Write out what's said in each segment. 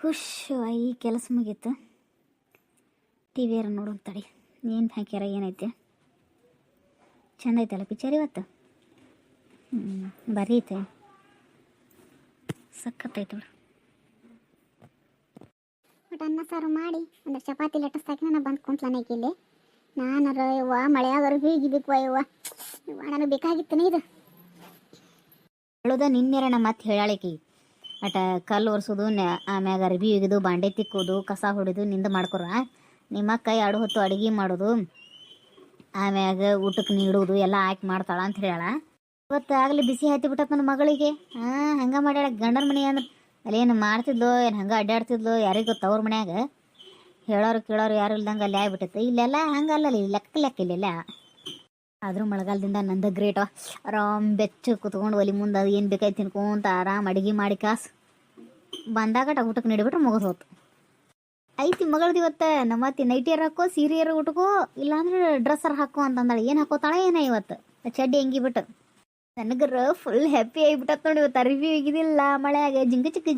ಹುಷ್ ಈ ಕೆಲಸ ಮುಗೀತು. ಟಿ ವಿಯಾರ ನೋಡೋಣ ತಡಿ, ಏನು ಹಾಕ್ಯಾರ ಏನೈತೆ. ಚಂದ ಐತಲ್ಲ ಪಿಕ್ಚರ್ ಇವತ್ತು. ಬರೀ ಐತೆ, ಸಖತ್ತೈತೆ ಬಿಡು. ಬಟ್ ಅನ್ನ ಸಾರು ಮಾಡಿ ಅಂದ್ರೆ ಚಪಾತಿ ಲಟ್ಟಿಸ್ತಾಕಿ ನಾನು ಬಂದು ಕುಂತ್ಲಾನೈಕಿ ಇಲ್ಲಿ. ನಾನರ ಯವ್ವ ಮಳೆಯಾಗರು ಹೀಗಿಬೇಕು ಯವ್ವ ನನಗೆ ಬೇಕಾಗಿತ್ತನೇ ಇದು. ಹೇಳೋದ ನಿನ್ನೆರಣ ಮತ್ತೆ ಹೇಳಾಳಿಕಿ ಅಟ ಕಲ್ಲು ಒರೆಸೋದು, ಆಮ್ಯಾಗ ಅರ್ಬಿ ಒಗೆದು, ಬಾಂಡೆ ತಿಕ್ಕೋದು, ಕಸ ಹೊಡೆದು ನಿಂದ ಮಾಡ್ಕೊರ. ನಿಮ್ಮ ಕೈ ಆಡು ಹೊತ್ತು ಅಡುಗೆ ಮಾಡೋದು, ಆಮ್ಯಾಗ ಊಟಕ್ಕೆ ನೀಡೋದು ಎಲ್ಲ ಹಾಕಿ ಮಾಡ್ತಾಳ ಅಂತ ಹೇಳ. ಇವತ್ತು ಆಗಲಿ ಬಿಸಿ ಹತ್ತಿ ಬಿಟ್ಟತ್ ನನ್ನ ಮಗಳಿಗೆ. ಹಂಗೆ ಮಾಡ್ಯಾಳ ಗಂಡನ ಮನೆ ಅಂದ್ರೆ ಅಲ್ಲೇನು ಮಾಡ್ತಿದ್ಲು, ಏನು ಹಂಗೆ ಅಡ್ಡಾಡ್ತಿದ್ಲು ಯಾರಿಗೆ ಗೊತ್ತು. ಅವ್ರ ಮನ್ಯಾಗ ಹೇಳೋರು ಕೇಳೋರು ಯಾರು ಇಲ್ದಂಗೆ ಅಲ್ಲಿ ಆಗ್ಬಿಟ್ಟೈತೆ. ಇಲ್ಲೆಲ್ಲ ಹಂಗಲ್ಲ, ಲೆಕ್ಕ ಇಲ್ಲೆಲ್ಲ. ಆದರೂ ಮಳೆಗಾಲದಿಂದ ನಂದ ಗ್ರೇಟ್. ಆರಾಮ್ ಬೆಚ್ಚ ಕುತ್ಕೊಂಡು ಒಲಿ ಮುಂದೆ ಅದು ಏನು ಬೇಕಾಯ್ತು ತಿನ್ಕೊಂತ ಆರಾಮ್ ಅಡುಗೆ ಮಾಡಿ ಕಾಸು ಬಂದಾಗ ಊಟಕ್ಕೆ ನೀಡಿಬಿಟ್ರೆ ಮುಗಿದು ಹೋತು. ಐತಿ ಮಗಳದ್ದು ಇವತ್ತು. ನಮ್ಮತ್ತಿ ನೈಟಿಯರ್ ಹಾಕೋ, ಸೀರೆಯರ್ ಉಟ್ಕೋ, ಇಲ್ಲಾಂದ್ರೆ ಡ್ರೆಸ್ಸರ್ ಹಾಕೋ ಅಂತಂದಾಳೆ. ಏನು ಹಾಕೋತಾಳೆ ಏನ ಇವತ್ತು ಚಡ್ಡಿ ಹೆಂಗಿ ಬಿಟ್ಟು. ನನಗರ ಫುಲ್ ಹ್ಯಾಪಿ ಆಗಿಬಿಟ್ಟತ್ ನೋಡಿ ಇವತ್ತು. ಅರಿವಿ ಹೋಗಿದ್ದಿಲ್ಲ ಮಳೆಯಾಗ, ಜಿಂಗ ಚಿಕ್ಕ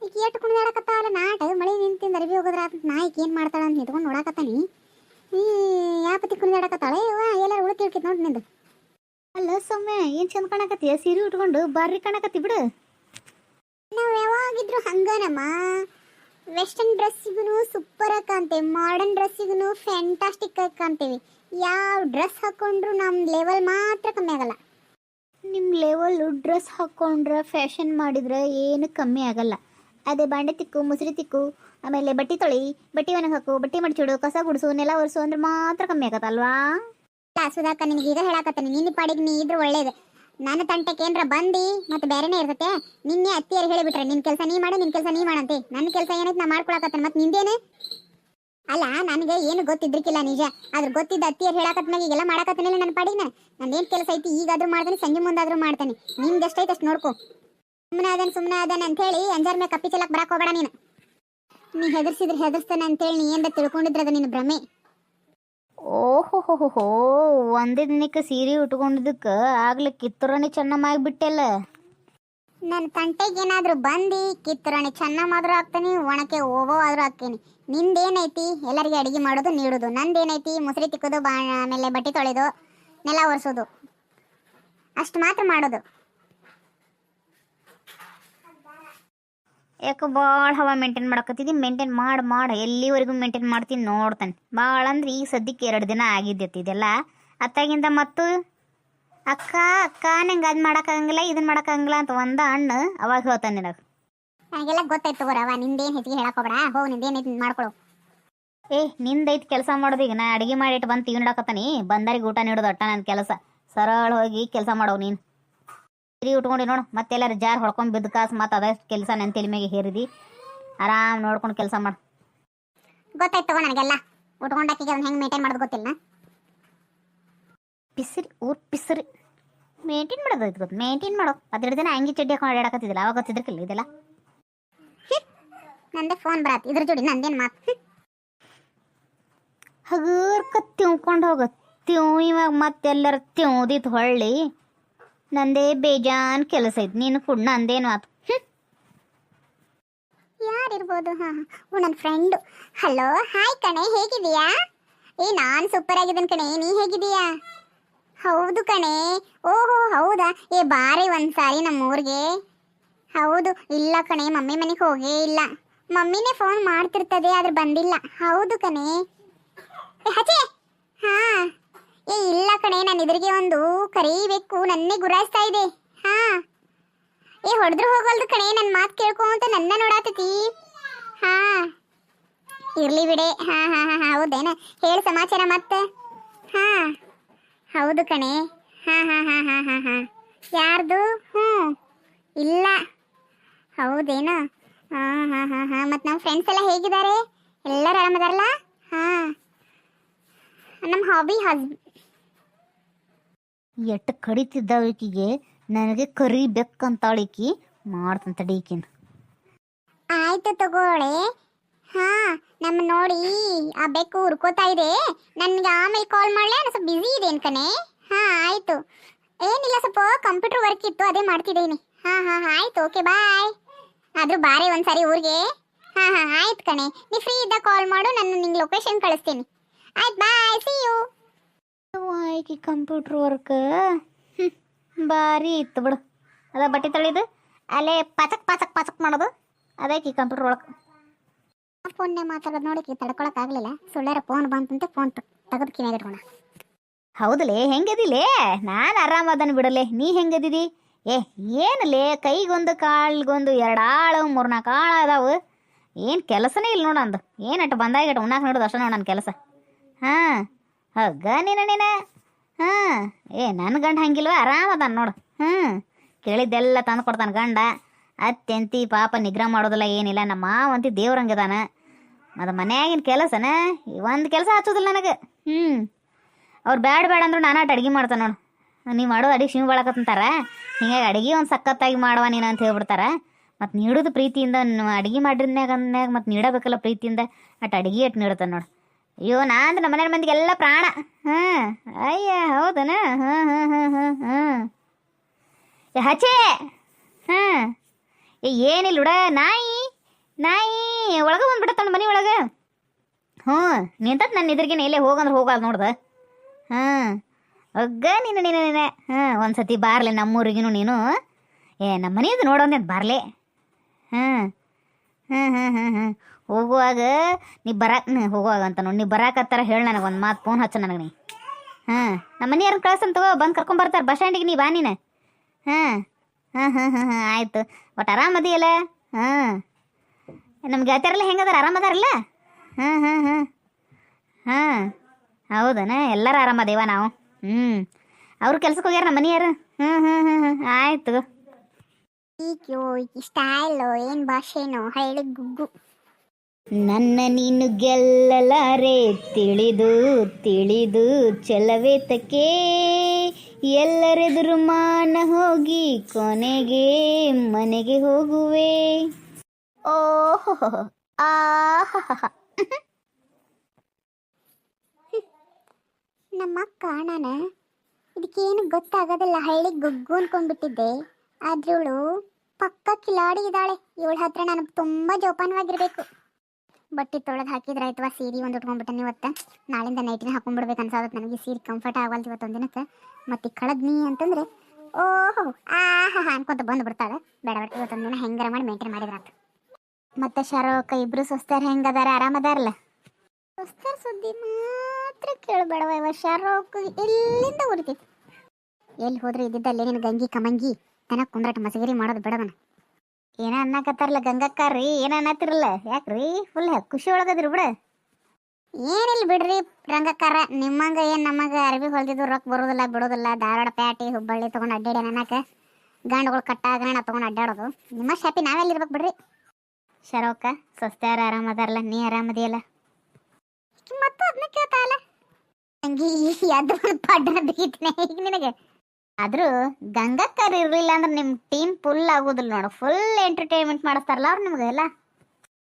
ಈಗ ಎಷ್ಟು ಕುಣಿದಾಡಕತ್ತಾವಲ್ಲ ನಾಟ ಮಳೆ ನಿಂತಿಂದ ಅರಿವಿ ಹೋಗೋದ್ರ ನಾ ಈಗ ಏನು ಮಾಡ್ತಾಳ ಅಂತ ನಿಂತ್ಕೊಂಡು ನೋಡಾಕತ್ತಾನಿ. ಯಾಪತಿ ಕುಣಿದಾಡಕತ್ತಾಳೆ ಎಲ್ಲರೂ ಉಳಿತಿಳ್ಕಿತ್ ನೋಡಿ ನಿಂದು. ಅಲ್ಲ ಸೊಮ್ಮೆ ಏನು ಚಂದ ಕಾಣಕತ್ತೀಯ ಸೀರೆ ಉಟ್ಕೊಂಡು, ಬಾರಿ ಕಾಣಕತ್ತಿ ಬಿಡು. ನಾವು ಯಾವಾಗಿದ್ರು ಹಂಗನಮ್ಮ. ವೆಸ್ಟರ್ನ್ ಡ್ರೆಸ್ಸಿಗೂ ಸೂಪರ್ ಆಗಿ ಕಾಣ್ತೇವೆ, ಮಾಡರ್ನ್ ಡ್ರೆಸ್ಸಿಗೂ ಫ್ಯಾಂಟಾಸ್ಟಿಕ್ ಆಗಿ ಕಾಣ್ತೇವೆ. ಯಾವ ಡ್ರೆಸ್ ಹಾಕೊಂಡ್ರು ನಮ್ಮ ಲೆವೆಲ್ ಮಾತ್ರ ಕಮ್ಮಿ ಆಗಲ್ಲ. ನಿಮ್ಮ ಲೆವೆಲ್ಲು ಡ್ರೆಸ್ ಹಾಕ್ಕೊಂಡ್ರೆ ಫ್ಯಾಷನ್ ಮಾಡಿದ್ರೆ ಏನು ಕಮ್ಮಿ ಆಗಲ್ಲ. ಅದೇ ಬಾಂಡೆ ತಿಕ್ಕು, ಮುಸುರಿ ತಿಕ್ಕು, ಆಮೇಲೆ ಬಟ್ಟೆ ತೊಳಿ, ಬಟ್ಟೆ ಒಣಗಿ ಹಾಕು, ಬಟ್ಟೆ ಮಡಿಚಿಡು, ಕಸ ಗುಡಿಸು, ನೆಲ ಒರೆಸು ಅಂದ್ರೆ ಮಾತ್ರ ಕಮ್ಮಿ ಆಗತ್ತಲ್ವಾ. ಸುಧಾಕ ನಿನಗೆ ಈಗ ಹೇಳಾಕತ್ತಾನೆ, ನಿನ್ನ ಪಾಡಿಗೆ ನೀ ಇದ್ರೆ ಒಳ್ಳೇದು. ನನ್ನ ತಂಟಕ್ಕೆ ಏನ್ರ ಬಂದು ಮತ್ತೆ ಬೇರೆನೇ ಇರ್ತತೆ. ನಿನ್ನೆ ಅತ್ತಿಯರು ಹೇಳಿಬಿಟ್ರೆ ನಿನ್ನ ಕೆಲಸ ನೀ ಮಾಡು, ನಿನ್ನ ಕೆಲಸ ನೀ ಮಾಡಂತೆ. ನನ್ನ ಕೆಲಸ ಏನೈತೆ ನಾ ಮಾಡ್ಕೊಳಕತ್ತಾನೆ, ಮತ್ತೆ ನಿಂದೇನು ಅಲ್ಲ. ನನಗೆ ಏನು ಗೊತ್ತಿದ್ರಿಕಿಲ್ಲ ನಿಜ, ಆದ್ರೆ ಗೊತ್ತಿದ್ದ ಅತ್ತಿಯರು ಹೇಳಾಕತ್ನಾಗ ಈಗೆಲ್ಲ ಮಾಡಾಕತ್ತಾನಿಲ್ಲ ನನ್ನ ಪಾಡಿಗೆ. ನಂದೇನು ಕೆಲಸ ಐತಿ ಈಗಾದ್ರೂ ಮಾಡ್ತಾನೆ, ಸಂಜೆ ಮುಂದಾದ್ರೂ ಮಾಡ್ತಾನೆ. ನಿಮ್ದು ಎಷ್ಟೈತೆ ಅಷ್ಟು ನೋಡ್ಕೊ. ಸುಮ್ಮನೆ ಅದನ್ನ ಅಂತ ಹೇಳಿ ಅಂಜಾರ ಮೇಲೆ ಕಪ್ಪಿ ಚೆಲ್ಲಕ್ಕೆ ಬರಕ್ಕೆ ಹೋಗಬೇಡ ನೀನು. ನೀ ಹೆದರ್ಸಿದ್ರೆ ಹೆದರ್ಸ್ತಾನೆ ಅಂತೇಳಿ ನೀ ಏನ್ರ ತಿಳ್ಕೊಂಡಿದ್ರೆ ಅದು ನಿನ್ನ ಭ್ರಮೆ. ಓಹೋ ಒಂದೇ ದಿನಕ್ಕೆ ಸೀರೆ ಉಟ್ಕೊಂಡಿದ್ದಕ್ಕೆ ಆಗ್ಲಿ ಕಿತ್ತೂರಾಣಿ ಚೆನ್ನಮ್ಮಾಗಿಬಿಟ್ಟೆಲ್ಲ. ನನ್ನ ತಂಟೆಗೆ ಏನಾದರೂ ಬಂದು ಕಿತ್ತೂರಾಣಿ ಚೆನ್ನಮ್ಮಾದ್ರೂ ಆಗ್ತಾನೆ, ಒಣಕೆ ಹೋಗೋ ಆದ್ರೂ ಆಗ್ತೀನಿ. ನಿಂದೇನೈತಿ ಎಲ್ಲರಿಗೆ ಅಡುಗೆ ಮಾಡೋದು ನೀಡೋದು. ನಂದೇನೈತಿ ಮುಸುರಿ ತಿಕ್ಕೋದು, ಆಮೇಲೆ ಬಟ್ಟೆ ತೊಳೆದು, ನೆಲ ಒರೆಸೋದು, ಅಷ್ಟು ಮಾತ್ರ ಮಾಡೋದು. ಯಾಕೆ ಭಾಳ ಹವಾ ಮೇಂಟೈನ್ ಮಾಡಕತ್ತಿದ್ದಿ. ಮೇಂಟೈನ್ ಮಾಡಿ ಎಲ್ಲಿವರೆಗೂ ಮೇಂಟೈನ್ ಮಾಡ್ತೀನಿ ನೋಡ್ತಾನೆ. ಭಾಳ ಅಂದ್ರೆ ಈಗ ಸದ್ಯಕ್ಕೆ 2 ದಿನ ಆಗಿದ್ದೈತಿ ಇದೆಲ್ಲ. ಅತ್ತಾಗಿಂದ ಮತ್ತು ಅಕ್ಕ ನಂಗೆ ಅದು ಮಾಡೋಕ್ಕಾಗಂಗಿಲ್ಲ, ಇದನ್ನು ಮಾಡೋಕ್ಕಾಗಂಗಿಲ್ಲ ಅಂತ ಒಂದ ಅಣ್ಣ ಅವಾಗ ಹೇಳ್ತಾನೆ ನನಗೆ. ನನಗೆಲ್ಲ ಗೊತ್ತಾಯ್ತು ತಗೋರವ, ನಿಂದೇನು ಹೆಚ್ಚಿಗೆ ಹೇಳಕ್ಕೋಬೇಡ. ಹೋಗಿ ನಿಂದೇನೈತಿ ಮಾಡ್ಕೊಳು. ನಿಂದೈತಿ ಕೆಲಸ ಮಾಡೋದು. ಈಗ ನಾ ಅಡುಗೆ ಮಾಡಿಟ್ಟು ಬಂದು ತೀವಿ ನೋಡಕತ್ತಾನಿ, ಬಂದಾರಿಗೆ ಊಟ ನೀಡೋದು ಅಟ್ಟ ನನ್ನ ಕೆಲಸ. ಸರಳ ಹೋಗಿ ಕೆಲಸ ಮಾಡೋ ನೀನು. ಸೀರೆ ಉಟ್ಕೊಂಡು ನೋಡು, ಮತ್ತೆಲ್ಲರೂ ಜಾರ್ ಹೊಡ್ಕೊಂಡು ಬಿದ್ದು ಕಾಸು ಮತ್ತೆ ಅದಷ್ಟು ಕೆಲಸ ನನ್ನ ತಲೆ ಮೇಲೆ ಹೇರಿದಿ. ಆರಾಮ್ ನೋಡ್ಕೊಂಡು ಕೆಲಸ ಮಾಡು. ಗೊತ್ತಾಯ್ತು ತಗೋ ನನಗೆಲ್ಲ. ಉಟ್ಕೊಂಡಾಕಿಗೆ ಅದನ್ನ ಹೆಂಗೆ ಮೇಂಟೈನ್ ಮಾಡೋದು ಗೊತ್ತಿಲ್ಲ. ಪಿಸ್ರಿ ಮೇಂಟೈನ್ ಮಾಡೋದು ಐತೆ ಗೊತ್ತು. ಮೇಂಟೈನ್ ಮಾಡೋ 12 ದಿನ ಅಂಗಿ ಚಡ್ಡಿ ಹಾಕೊಂಡು ಆಡಾಕತ್ತಿದ್ದಿಲ್ಲ, ಅವಾಗ ಗೊತ್ತಿದ್ರಕ್ಕಿಲ್ಲ ಇದೆಲ್ಲ. ನಂದೇ ಫೋನ್ ಬರತ್ತೆ ಇದ್ರ ಜೋಡಿ, ನಂದೇನು ಮಾತು. ಹಗರ್ಕ ತಿಳ್ಕೊಂಡು ಹೋಗತ್ತೀವ್. ಇವಾಗ ಮತ್ತೆಲ್ಲರ ತಿಳ್ದಿತ್ತು ಹೊಳ್ಳಿ. ನಂದೇ ಬೇಜಾನ್ ಕೆಲಸ ಐತಿ, ನೀನು ಕೂಡ ನಂದೇನು ಆತು. ಯಾರಿರ್ಬೋದು? ನನ್ನ ಫ್ರೆಂಡು. ಹಲೋ, ಹಾಯ್ ಕಣೆ, ಹೇಗಿದೀಯಾ? ನಾನು ಸೂಪರ್ ಆಗಿದ್ದೀನಿ ಕಣೆ, ನೀ ಹೇಗಿದೀಯಾ? ಹೌದು ಕಣೆ. ಓಹೋ ಹೌದಾ, ಬಾರಿ ಒಂದ್ಸಾರಿ ನಮ್ಮೂರಿಗೆ. ಹೌದು, ಇಲ್ಲ ಕಣೆ, ಮಮ್ಮಿ ಮನೆಗೆ ಹೋಗೇ ಇಲ್ಲ. ಮಮ್ಮಿನೇ ಫೋನ್ ಮಾಡ್ತಿರ್ತದೆ ಆದ್ರೆ ಬಂದಿಲ್ಲ. ಹೌದು ಕಣೆ. ಹಚೆ ಇಲ್ಲ ಕಣೆ, ನಾನು ಇದ್ರಿಗೆ ಒಂದು ಕರೀಬೇಕು, ನನ್ನೇ ಗುರಾಯಿಸ್ತಾ ಇದೆ. ಹೊಡೆದ್ರು ಹೋಗಲ್ದು ಕಣೆ, ನನ್ನ ಮಾತು ಕೇಳ್ಕೊಂತ ನನ್ನ ನೋಡಾತತಿ. ಇರ್ಲಿ ಬಿಡೆ. ಹೌದೇನ, ಹೇಳು ಸಮಾಚಾರ ಮತ್ತೆ. ಹೌದು ಕಣೆ. ಯಾರ್ದು? ಇಲ್ಲ. ಹೌದೇನ? ಮತ್ತು ನಮ್ಮ ಫ್ರೆಂಡ್ಸ್ ಎಲ್ಲ ಹೇಗಿದ್ದಾರೆ? ಎಲ್ಲರೂ ಆರಾಮದಾರಲ್ಲ? ನಮ್ಮ ಹಾಬಿ ಎಟ್ಟು ಕಡಿತಿದ್ದವಕಿಗೆ ನನಗೆ ಕರಿಬೇಕಂತಾಳಿಕಿ ಮಾಡ್ತಂತ ಡೀಕಿನ. ಆಯ್ತು ತಗೋಳೆ. ನಮ್ಮ ನೋಡಿ ಆ ಬೆಕ್ಕು ಹುರ್ಕೋತಾ ಇದೆ. ನನ್ಗೆ ಆಮೇಲೆ ಕಾಲ್ ಮಾಡ್ಲಾ? ನಾನು ಸ್ವಲ್ಪ ಬಿಸಿ ಇದೆ ಕಣೆ. ಆಯ್ತು. ಏನಿಲ್ಲ, ಸ್ವಲ್ಪ ಕಂಪ್ಯೂಟರ್ ವರ್ಕ್ ಇತ್ತು, ಅದೇ ಮಾಡ್ತಿದ್ದೇನೆ. ಆಯ್ತು, ಓಕೆ ಬಾಯ್. ಆದ್ರೂ ಬಾರೆ ಒಂದ್ಸಾರಿ ಊರಿಗೆ. ಹಾ ಹಾ ಆಯ್ತು ಕಣೆ, ನೀ ಫ್ರೀ ಇದ್ದಾಗ ಕಾಲ್ ಮಾಡು, ನಾನು ನಿಂಗೆ ಲೊಕೇಶನ್ ಕಳಿಸ್ತೀನಿ. ಆಯ್ತು, ಬಾಯ್, ಸಿ ಯು. ಆಯ್ಕೆ ಕಂಪ್ಯೂಟ್ರ್ ವರ್ಕ್ ಭಾರಿ ಇತ್ತು ಬಿಡು. ಅದ ಬಟ್ಟೆ ತೊಳಿದು ಅಲ್ಲೇ ಪಾಚಕ್ ಪಾಚಕ್ ಪಾಚಕ್ ಮಾಡೋದು ಅದಕ್ಕೆ ಕಂಪ್ಯೂಟ್ರ್ ಒಳಗೆ. ಫೋನ್ನೇ ಮಾತಾಡೋದು ನೋಡಕ್ಕೆ ತಡ್ಕೊಳಕ್ಕಾಗಲಿಲ್ಲ. ಸುಳ್ಳಾರ ಫೋನ್ ಬಂತಂತೆ ಫೋನ್ ತೆಗೆದು ಕಿವಿಯಾಗ ಇಟ್ಕೊಂಡ. ಹೌದಲೇ, ಹೆಂಗದಿಲೇ? ನಾನು ಆರಾಮದನ್ ಬಿಡಲೆ, ನೀ ಹೆಂಗದಿದಿ? ಏ ಏನಲೇ, ಕೈಗೊಂದು ಕಾಲ್ಗೊಂದು 2 ಆಳು 3-4 ಆಳು ಅದಾವು. ಏನು ಕೆಲಸನೇ ಇಲ್ಲ ನೋಡು ಅಂದು. ಏನಟ್ಟು ಬಂದಾಗಟ್ಟು ಉಣ್ಣಾಕ ನೋಡೋದು ಅಷ್ಟೇ ನೋಡು ನನ್ನ ಕೆಲಸ. ಹಾಂ ಹಗ್ಗ ನೀನು. ಹಾಂ ನನ್ನ ಗಂಡ ಹಂಗಿಲ್ವ, ಆರಾಮದಾನ ನೋಡು. ಕೇಳಿದ್ದೆಲ್ಲ ತಂದು ಕೊಡ್ತಾನೆ ಗಂಡ. ಅತ್ತೆಂತಿ ಪಾಪ ನಿಗ್ರಹ ಮಾಡೋದಿಲ್ಲ, ಏನಿಲ್ಲ. ನಮ್ಮ ಮಾವಂತಿ ದೇವ್ರಂಗದಾನ. ಮತ್ತು ಮನ್ಯಾಗಿನ ಕೆಲಸನ ಒಂದು ಕೆಲಸ ಹಚ್ಚೋದಿಲ್ಲ ನನಗೆ. ಅವ್ರು ಬೇಡ ಅಂದ್ರು ನಾನಾಟ ಅಡುಗೆ ಮಾಡ್ತಾನೆ ನೋಡು. ನೀವು ಮಾಡೋದು ಅಡಿಗೆ ಶಿವ್ ಬಳಕತ್ತಂತಾರ, ಹಿಂಗಾಗಿ ಅಡುಗೆ ಒಂದು ಸಖತ್ತಾಗಿ ಮಾಡುವ ನೀನು ಅಂತ ಹೇಳ್ಬಿಡ್ತಾರೆ. ಮತ್ತು ನೀಡೋದು ಪ್ರೀತಿಯಿಂದ, ಅಡುಗೆ ಮಾಡಿದ್ಮ್ಯಾಗ ಅಂದ್ಮ್ಯಾಗ ಮತ್ತು ನೀಡಬೇಕಲ್ಲ ಪ್ರೀತಿಯಿಂದ. ಅಟ್ ಅಡುಗೆ ಅಟ್ಟು ನೀಡ್ತಾನೆ ನೋಡು. ಅಯ್ಯೋ ನಾನು ನಮ್ಮ ಮನೆ ಮಂದಿಗೆಲ್ಲ ಪ್ರಾಣ. ಅಯ್ಯ ಹೌದನ. ಹಚ್ಚೆ. ಏನಿಲ್ಲ ಉಡ, ನಾಯಿ ಒಳಗೆ ಬಂದ್ಬಿಡತ್ತಣ್ಣ ಮನೆ ಒಳಗೆ. ನಿಂತತ್ ನನ್ನ ಇದ್ರಿಗೇನೆ ಎಲ್ಲೇ ಹೋಗಂದ್ರೆ ಹೋಗಲ್ಲ ನೋಡ್ದೆ. ಒಗ್ಗ ನೀನು ಒಂದು ಸತಿ ಬಾರ್ಲೆ ನಮ್ಮೂರಿಗೂ ನೀನು. ನಮ್ಮ ಮನೆಯದು ನೋಡೋಂದು ಬಾರ್ಲೆ. ಹೋಗುವಾಗ ನೀ ಹೋಗುವಾಗ ಅಂತ ನೋಡಿ, ನೀ ಬರಾಕತ್ತಾರ ಹೇಳಿ ನನಗೆ ಒಂದು ಮಾತು ಫೋನ್ ಹಚ್ಚ ನನಗೆ ನೀ. ನಮ್ಮ ಮನೆಯವ್ರನ್ನ ಕಳ್ಸನ್ ತಗೋ, ಬಂದು ಕರ್ಕೊಂಬರ್ತಾರೆ ಬಸ್ ಸ್ಟ್ಯಾಂಡಿಗೆ. ನೀ ಬಾ ನೀನು. ಆಯಿತು. ಒಟ್ಟು ಆರಾಮದಿಯಲ್ಲ? ನಮ್ಗೆ ಗೆಳತಿಯರೆಲ್ಲ ಹೆಂಗದಾರ, ಆರಾಮದಾರಲ್ಲ? ಹೌದನ, ಎಲ್ಲರೂ ಆರಾಮದೇವ ನಾವು. ಅವ್ರು ಕೆಲ್ಸಕ್ಕೆ ಹೋಗ್ಯಾರ ನಮ್ಮ ಮನೆಯವರು. ಆಯ್ತು. ಈಗ್ಯೋ ಸ್ಟೈಲು ಏನು ಭಾಷೆನೋ ಹಳ್ಳಿ ಗುಗ್ಗು. ನನ್ನ ನೀನು ಗೆಲ್ಲಲಾರೆ ತಿಳಿದು ತಿಳಿದು ಚಲವೇತಕ್ಕೆ, ಎಲ್ಲರೆದುರು ಮಾನ ಹೋಗಿ ಕೊನೆಗೆ ಮನೆಗೆ ಹೋಗುವೆ. ಓಹೋ ಆಹಾ. ನಮ್ಮ ಅಕ್ಕ ನಾನು ಇದಕ್ಕೇನು ಗೊತ್ತಾಗೋದಿಲ್ಲ, ಹಳ್ಳಿ ಗುಗ್ಗು ಅನ್ಕೊಂಡ್ಬಿಟ್ಟಿದ್ದೆ. ಆದ್ರೂ ಪಕ್ಕ ಕಿಲಾಡಿ ಇದ್ದಾಳೆ. ಇವಳ ಹತ್ರ ನಾನು ತುಂಬ ಜೋಪಾನವಾಗಿರ್ಬೇಕು. ಬಟ್ಟೆ ತೊಳೆದು ಹಾಕಿದ್ರೆ ಆಯ್ತವ, ಸೀರೆ ಒಂದು ಉಟ್ಕೊಂಡ್ಬಿಟ್ಟೆ ಇವತ್ತು. ನಾಳಿಂದ ನೈಟಿನ ಹಾಕೊಂಡ್ಬಿಡ್ಬೇಕು ಅನ್ಸಾದತ್ ನನಗೆ. ಸೀರೆ ಕಂಫರ್ಟ್ ಆಗಲ್ತು ಇವತ್ತೊಂದು ದಿನಕ್ಕೆ. ಮತ್ತೆ ಕಳದ್ನಿ ಅಂತಂದ್ರೆ ಓಹೋ ಆಹಾ ಅನ್ಕೊಂತ ಬಂದುಬಿಡ್ತಾಳೆ. ಬೇಡ ಇವತ್ತೊಂದು ದಿನ ಹೆಂಗಾರ ಮಾಡಿ ಮೇಂಟೈನ್ ಮಾಡಿದ್ರಾತು. ಮತ್ತೆ ಶಾರೋಕ ಇಬ್ರು ಸ್ವಸ್ಥರ ಹೆಂಗದಾರ, ಆರಾಮದಾರಲ್ಲ? ಸ್ವಸ್ಥರ ಸುದ್ದಿ ಮಾತ್ರ ಕೇಳಬೇಡವ. ಇವ ಶಾರೋಕ್ ಎಲ್ಲಿಂದ ಉರಿತೈತಿ. ಎಲ್ಲಿ ಹೋದ್ರೆ ಇದ್ದಿದ್ದಲ್ಲೇ ನಿನ್ನ ಗಂಗಿ ಕಮಂಗಿ ತನ ಕುಂದ್ರಟ ಮಸಗಿರಿ ಮಾಡೋದು ಬಿಡದನ. ಏನ ಅನ್ನಕತ್ತಾರಲ್ಲ ಗಂಗಕ್ಕಾರ್ರಿ, ಏನ ಅನ್ನತ್ತಿರಲ್ಲ ಯಾಕ್ರಿ? ಫುಲ್ ಖುಷಿ ಒಳಗದ್ರಿ ಬಿಡ. ಏನಿಲ್ಲ ಬಿಡ್ರಿ ರಂಗಕ್ಕಾರ, ನಿಮ್ಮಂಗ ಏನು ನಮಗೆ ಅರ್ಬಿ ಹೊಲ್ದಿದ್ದು ರೊಕ್ಕ ಬರೋದಿಲ್ಲ ಬಿಡೋದಿಲ್ಲ. ಧಾರವಾಡ ಪ್ಯಾಟಿ ಹುಬ್ಬಳ್ಳಿ ತೊಗೊಂಡು ಅಡ್ಡಾಡಿ ಅನ್ನಕ ಗಂಡುಗಳು ಕಟ್ಟಾಗಣ ತೊಗೊಂಡು ಅಡ್ಡಾಡೋದು. ನಿಮ್ಮ ಶಾಪಿ ನಾವೆಲ್ಲಿರ್ಬೇಕು ಬಿಡ್ರಿ. ಶರೋಕ ಸ್ವಸ್ಥ್ಯಾರ ಆರಾಮದಾರಲ್ಲ? ನೀ ಆರಾಮದಿಯಲ್ಲ? ಮತ್ತು ಅದನ್ನ ಕೇಳ್ತಾಯಲ್ಲ ಹಂಗೆ ಅದು ಪಡ್ಡನ ಬಿಗಿತೀನಿ ಈಗ ನಿನಗೆ. ಆದರೂ ಗಂಗಕ್ಕರ್ ಇರಲಿಲ್ಲ ಅಂದ್ರೆ ನಿಮ್ಮ ಟೀಮ್ ಫುಲ್ ಆಗೋದಿಲ್ಲ ನೋಡು. ಫುಲ್ ಎಂಟರ್ಟೈನ್ಮೆಂಟ್ ಮಾಡಿಸ್ತಾರಲ್ಲ ಅವ್ರು ನಿಮಗೆಲ್ಲ.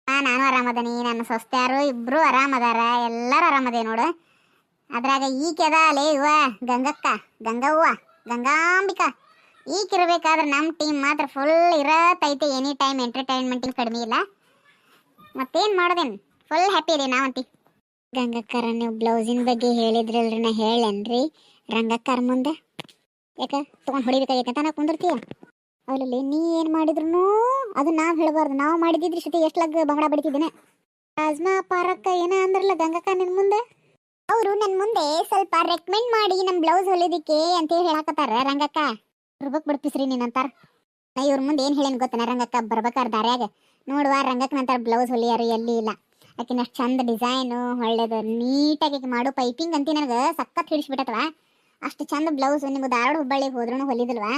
ನಾನು ಆರಾಮದನಿ, ನನ್ನ ಸ್ವಸ್ಥ್ಯಾರು ಇಬ್ಬರು ಆರಾಮದಾರ, ಎಲ್ಲರೂ ಆರಾಮದೇ ನೋಡು. ಅದ್ರಾಗ ಈಕೆದ ಅಲೇ ಇವ ಗಂಗಕ್ಕ, ಗಂಗವ್ವ, ಗಂಗಾಂಬಿಕಾ ಈಗಿರ್ಬೇಕಾದ್ರೆ ನಮ್ಮ ಟೀಮ್ ಮಾತ್ರ ಫುಲ್ ಇರತೈತೆ. ಎನಿ ಟೈಮ್ ಎಂಟರ್ಟೈನ್ಮೆಂಟಿಗೆ ಕಡಿಮೆ ಇಲ್ಲ. ಮತ್ತೇನು ಮಾಡೋದೇನು, ಫುಲ್ ಹ್ಯಾಪಿ ಇದೆ ನಾವಂತಿ. ಗಂಗಕ್ಕರ ನೀವು ಬ್ಲೌಸಿನ ಬಗ್ಗೆ ಹೇಳಿದ್ರಲ್ರಿ, ನಾ ಹೇಳೇನ್ರಿ ರಂಗಕ್ಕರ ಮುಂದೆ? ಯಾಕೆ ತೊಗೊಂಡು ಹೊಡಿಬೇಕಾಗೈತೆ ನಾ ಕುಂದಿರ್ತೀಯ? ಅವಳಲ್ಲಿ ನೀ ಏನು ಮಾಡಿದ್ರು ಅದು ನಾವು ಹೇಳಬಾರ್ದು. ನಾವು ಮಾಡಿದಿದ್ರಿ ಶ್ರುತಿ ಎಷ್ಟು ಲಗ್ ಬಂಗಡ ಬಡಿತಿದ್ದೇನೆ. ರಾಜ್ಮಾ ಪಾರಕ್ಕ ಏನ ಅಂದ್ರಲ್ಲ ಗಂಗಕ್ಕ ನಿನ್ನ ಮುಂದೆ, ಅವರು ನನ್ನ ಮುಂದೆ ಸ್ವಲ್ಪ ರೆಕಮೆಂಡ್ ಮಾಡಿ ನಮ್ಮ ಬ್ಲೌಸ್ ಹೊಲಿದಿಕ್ಕೆ ಅಂತೇಳಿ ಹೇಳಕತ್ತಾರ. ರಂಗಕ್ಕ ಬರ್ಬೇಕು ಬಿಡ್ಪಿಸ್ರಿ ನೀನಂತಾರ. ನಾ ಇವ್ರ ಮುಂದೆ ಏನು ಹೇಳೇನು ಗೊತ್ತನ ರಂಗಕ್ಕ, ಬರ್ಬೇಕಾರೆ ದಾರ್ಯಾಗ ನೋಡುವ ರಂಗಕ್ಕನಂತಾರ ಬ್ಲೌಸ್ ಹೊಲಿಯಾರು ಎಲ್ಲಿ ಇಲ್ಲ. ಆಕಿನ ಅಷ್ಟು ಚಂದ ಡಿಸೈನು ಒಳ್ಳೇದು ನೀಟಾಗಿ ಮಾಡು ಪೈಪಿಂಗ್ ಅಂತಿ ನನಗೆ ಸಖತ್ ಹಿಡಿಸ್ಬಿಟ್ಟತ್ವ. ಅಷ್ಟು ಚಂದ ಬ್ಲೌಸ್ ನಿಮ್ಗೆ ಧಾರವಾಡ ಹುಬ್ಬಳ್ಳಿಗೆ ಹೋದ್ರೂ ಹೊಲಿದಿಲ್ವಾ?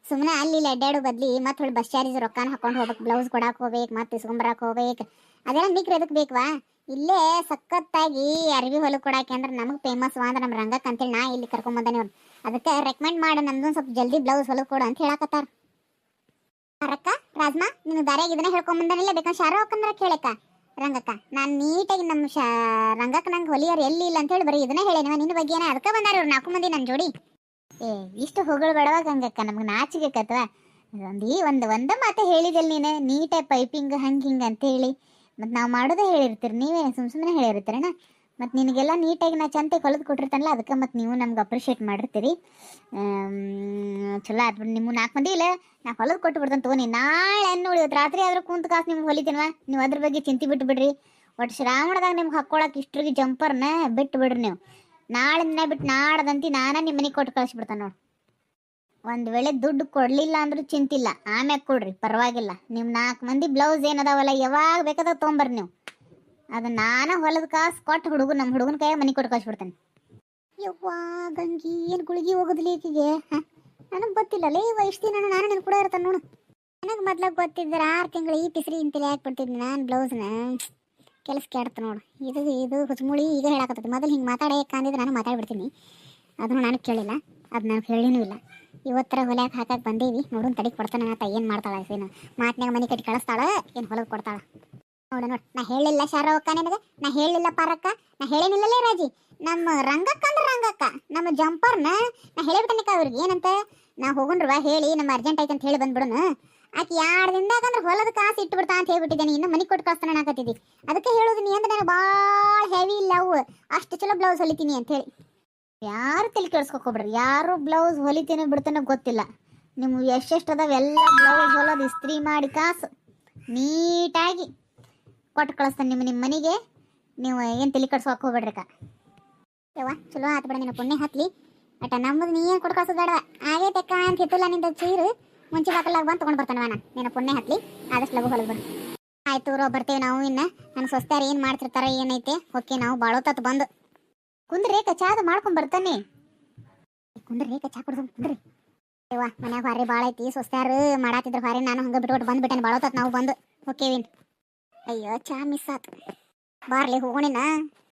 ಸುಮ್ಮನೆ ಅಲ್ಲಿ ಇಲ್ಲಿ ಅಡ್ಡಾಡೋ ಬದ್ಲಿ ಮತ್ತೆ ಹೊಳ್ಳಿ ಬಸ್ ಚಾರ್ಜ್ ರೊಕ್ಕಾನ ಹಾಕೊಂಡು ಹೋಗ್ಬೇಕು, ಬ್ಲೌಸ್ ಕೊಡಕ್ಕೆ ಹೋಗ್ಬೇಕು, ಮತ್ತೆ ಇಸ್ಕೊಂಬರಕ್ಕೆ ಹೋಗ್ಬೇಕು. ಅದೆಲ್ಲ ಮಿಕ್ರ ಎದಕ್ಕೆ ಬೇಕವಾ? ಇಲ್ಲೇ ಸಖತ್ತಾಗಿ ಅರ್ವಿ ಹೊಲಕ್ಕೆ ಕೊಡಾಕೆ ಅಂದ್ರೆ ನಮಗೆ ಫೇಮಸ್ ಅಂದ್ರೆ ನಮ್ಮ ರಂಗಕ್ಕೆ ಅಂತೇಳಿ ನಾ ಇಲ್ಲಿ ಕರ್ಕೊಂಬಂದಾನೆ ಅವ್ರು. ಅದಕ್ಕೆ ರೆಕಮೆಂಡ್ ಮಾಡಿ ನಮ್ದೊಂದು ಸ್ವಲ್ಪ ಜಲ್ದಿ ಬ್ಲೌಸ್ ಹೊಲಕ್ಕೆ ಕೊಡು ಅಂತ ಹೇಳಕತ್ತಾರ. ರಕ್ಕ ರಾಜ್ಮಾ ನಿನಗೆ ದಾರ್ಯಾಗ ಇದನ್ನ ಹೇಳ್ಕೊಂಬಂದಾನಿಲ್ಲ, ಬೇಕಂದ್ರೆ ಶಾರೋ ಹಾಕಂದ್ರೆ ಕೇಳಕ್ಕ ರಂಗಕ್ಕ. ನಾನು ನೀಟಾಗಿ ನಮ್ಮ ರಂಗಕ್ಕ ನಂಗೆ ಹೊಲಿಯೋರು ಎಲ್ಲಿ ಇಲ್ಲ ಅಂತೇಳಿ ಬರೀ ಇದನ್ನ ಹೇಳೇನವ ನಿನ್ನ ಬಗ್ಗೆನ. ಅದಕ್ಕೆ ಬಂದಾರ ಇವ್ರು 4 ಮಂದಿ ನನ್ನ ಜೋಡಿ. ಇಷ್ಟು ಹೊಗಳು ಬೇಡವ ಗಂಗಕ್ಕ, ನಮ್ಗೆ ನಾಚಿಗೆ ಕತ್ವ. ಒಂದ ಮಾತೆ ಹೇಳಿದೆಲ್ಲ ನೀನು ನೀಟಾಗಿ ಪೈಪಿಂಗ್ ಹಂಗೆ ಹಿಂಗೆ ಅಂತ ಹೇಳಿ ಮತ್ತು ನಾವು ಮಾಡೋದೇ ಹೇಳಿರ್ತೀರಿ, ನೀವೇ ಸುಮ್ಮನೆ ಹೇಳಿರ್ತೀರಣ್ಣ. ಮತ್ತು ನಿನಗೆಲ್ಲ ನೀಟಾಗಿ ನಾ ಚಂತೆ ಹೊಲಿದು ಕೊಟ್ಟಿರ್ತಾನಲ್ಲ, ಅದಕ್ಕೆ ಮತ್ತು ನೀವು ನಮ್ಗೆ ಅಪ್ರಿಷಿಯೇಟ್ ಮಾಡಿರ್ತೀರಿ. ಚಲೋ ಆತ್ಬಿಟ್ಟು ನಿಮ್ಮ 4 ಮಂದಿ ಇಲ್ಲ ನಾ ಹೊಲಿದು ಕೊಟ್ಟು ಬಿಡ್ತಾನೆ ತೊಗೊಂಡು. ನಾಳೆ ಇವತ್ತು ರಾತ್ರಿ ಆದ್ರೂ ಕುಂತು ಕಾಸು ನಿಮ್ಗೆ ಹೊಲಿತೀನವ, ನೀವು ಅದ್ರ ಬಗ್ಗೆ ಚಿಂತೆ ಬಿಟ್ಟು ಬಿಡ್ರಿ. ಒಟ್ಟು ಶ್ರಾವಣದಾಗ ನಿಮ್ಗೆ ಹಾಕ್ಕೊಳಕ್ಕೆ ಇಷ್ಟ್ರಿಗೆ ಜಂಪರ್ನ ಬಿಟ್ಟು ಬಿಡ್ರಿ ನೀವು. ನಾಳಿನ ಬಿಟ್ಟು ನಾಡ್ದಂತಿ ನಾನು ನಿಮ್ಮ ಮನೆಗೆ ಕೊಟ್ಟು ಕಳಿಸ್ಬಿಡ್ತಾನೆ ನೋಡಿ. ಒಂದು ವೇಳೆ ದುಡ್ಡು ಕೊಡಲಿಲ್ಲ ಅಂದ್ರೂ ಚಿಂತಿಲ್ಲ, ಆಮ್ಯಾಗ ಕೊಡ್ರಿ ಪರವಾಗಿಲ್ಲ. ನಿಮ್ಮ 4 ಮಂದಿ ಬ್ಲೌಸ್ ಏನದಾವಲ್ಲ ಯಾವಾಗ ಬೇಕಾದಾಗ ತೊಗೊಂಬರ್ರಿ ನೀವು. ಅದು ನಾನು ಹೊಲದ ಕಾಸು ಕೊಟ್ಟು ನಮ್ಮ ಹುಡುಗನ ಕೈಯಾಗ ಮನೆ ಕೊಟ್ಟು ಕಳಿಸ್ಬಿಡ್ತೇನೆ. ಯವ್ವಾ ಗಂಗಿ ಏನು ಗುಳಿಗೆ ಹೋಗೋದಿಲ್ಲ ಈಕಿಗೆ. ಹಾಂ ನನಗೆ ಗೊತ್ತಿಲ್ಲಲೇ ಇಷ್ಟು ದಿನ ನಾನು ನಿನ್ನ ಕೂಡ ಇರ್ತಾನೆ ನೋಡು. ನನಗೆ ಮೊದ್ಲಾಗ ಗೊತ್ತಿದ್ದರೆ 6 ತಿಂಗಳು ಈ ಪಿಸ್ರಿ ಇಂತಲೇ ಹಾಕ್ಬಿಡ್ತಿದ್ದೆ ನಾನು ಬ್ಲೌಸ್ನ. ಕೆಲಸ ಕೆಡ್ತು ನೋಡು. ಇದು ಹುಚ್ಚುಮುಳಿ ಈಗ ಹೇಳಾಕತ್ತೈತಿ. ಮೊದಲು ಹಿಂಗೆ ಮಾತಾಡೋಕ್ಕಂದಿದ್ರೆ ನಾನು ಮಾತಾಡ್ಬಿಡ್ತೀನಿ. ಅದನ್ನು ನನಗೆ ಕೇಳಿಲ್ಲ, ಅದು ನನಗೆ ಹೇಳಿನೂ ಇಲ್ಲ. ಇವತ್ತರ ಹೊಲ್ಯಾಕೆ ಹಾಕಕ್ಕೆ ಬಂದೀವಿ, ನೋಡೋಣ ತಡಿ ಕೊಡ್ತಾನೆ ಆತ ಏನು ಮಾಡ್ತಾಳೆ. ಏನು ಮಾತ್ನಾಗ ಮನೆ ಕಟ್ಟಿ ಕಳಿಸ್ತಾಳೆ, ಏನು ಹೊಲಕ್ಕೆ ಕೊಡ್ತಾಳೆ ನೋಡಿ. ನಾ ಹೇಳಿಲ್ಲ ಶಾರವಕ್ಕ ನಿನಗೆ, ನಾ ಹೇಳಿಲ್ಲ ಪಾರಕ್ಕ, ನಾ ಹೇಳೇನಿಲ್ಲಲೇ ರಾಜಿ. ನಮ್ಮ ರಂಗಕ್ಕ ಅಂದ್ರೆ ರಂಗಕ್ಕ ನಮ್ಮ ಜಂಪರ್ನ ನಾ ಹೇಳಿಬಿಟ್ಟನಿಕ ಅವ್ರಿಗೆ ಏನಂತ ನಾ ಹೋಗೊಂಡ್ರವ ಹೇಳಿ ನಮ್ಮ ಅರ್ಜೆಂಟ್ ಐತೆ ಅಂತ ಹೇಳಿ ಬಂದ್ಬಿಡೋಣ. ಆಕೆ 2 ದಿನದಾಗ ಅಂದ್ರೆ ಹೊಲದ ಕಾಸು ಇಟ್ಬಿಡ್ತಾ ಅಂತ ಹೇಳ್ಬಿಟ್ಟಿದ್ದೇನೆ. ಇನ್ನು ಮನೆ ಕೊಟ್ಟು ಕಳಿಸ್ತಾನೆ ಅನ್ನಕತ್ತಿದ್ದಿ. ಅದಕ್ಕೆ ಹೇಳೋದು ನೀ ಅಂದ್ರೆ ನನಗೆ ಭಾಳ ಹೆವಿ ಇಲ್ಲ ಅವು, ಅಷ್ಟು ಚಲೋ ಬ್ಲೌಸ್ ಹೊಲಿತೀನಿ ಅಂಥೇಳಿ. ಯಾರು ತಲೆ ಕೆಡ್ಸ್ಕೊಕೊಬ್ರಿ, ಯಾರು ಬ್ಲೌಸ್ ಹೊಲಿತೇನೆ ಬಿಡ್ತೇನೆ ಗೊತ್ತಿಲ್ಲ. ನಿಮ್ಗೆ ಎಷ್ಟೆಷ್ಟು ಅದಾವ ಎಲ್ಲ ಬ್ಲೌಸ್ ಹೊಲೋದು ಇಸ್ತ್ರಿ ಮಾಡಿ ಕಾಸು ನೀಟಾಗಿ ಕೊಟ್ಟು ಕಳಿಸ್ತಾನೆ ನಿಮ್ಮ ಮನೆಗೆ. ನೀವು ಏನು ತಲೆ ಕೆಡ್ಸ್ಕೊಕ್ ಹೋಗ್ಬೇಡ್ರಿ ಅಕ್ಕ. ಯವ್ವ ಚಲೋ ಆತು ಬಿಡ, ನಿನ್ನ ಪುಣ್ಯ ಹತ್ಲಿ. ಅಟ ನಮ್ಮದು ನೀ ಏನು ಕೊಟ್ಟು ಕಳ್ಸೋದು ಬೇಡವ. ಆಗೈತಕ್ಕ ಅಂತ ಹಿತ್ತಲ್ಲ ನಿಂದ ಚೀರು ಮುಂಚೆ ಬಾಕಲಾಗ ಬಂದು ತೊಗೊಂಡು ಬರ್ತಾನೆ ನಾನು. ನಿನ್ನ ಪುಣ್ಯ ಹತ್ಲಿ, ಆದಷ್ಟು ಲಗು ಹೊಲದು ಬಿಡು. ಆಯ್ತು ರೋ ಬರ್ತೇವೆ ನಾವು. ಇನ್ನು ನನ್ನ ಸ್ವಸ್ತ್ಯಾರು ಏನು ಮಾಡ್ತಿರ್ತಾರೆ ಏನೈತೆ ಓಕೆ. ನಾವು ಬಾಳೋತತ್ತು ಬಂದು ಕುಂದ್ರಿ ರೇಖಾ ಚಾದ ಮಾಡ್ಕೊಂಡ್ ಬರ್ತಾನೆ. ಕುಂದ್ರಿ ರೇಖಾ ಚಾ ಕುಡ್ದು ಕುಂದ್ರಿ. ಯವ್ವ ಮನ್ಯಾಗ ಹೊರೆ ಭಾಳ ಐತಿ, ಸ್ವಸ್ತ್ಯಾರು ಮಾಡಾತಿದ್ರು ಹೊರೆ. ನಾನು ಹಂಗೆ ಬಿಟ್ಬಿಟ್ಟು ಬಂದ್ಬಿಟ್ಟೇನೆ, ಬಾಳೋತತ್ತು ನಾವು ಬಂದು ಓಕೆ ವಿನ್. ಅಯ್ಯೋ ಚಾ ಮಿಸ್ ಆತು. ಬಾರ್ಲಿ ಹೋಗೋಣಿನ.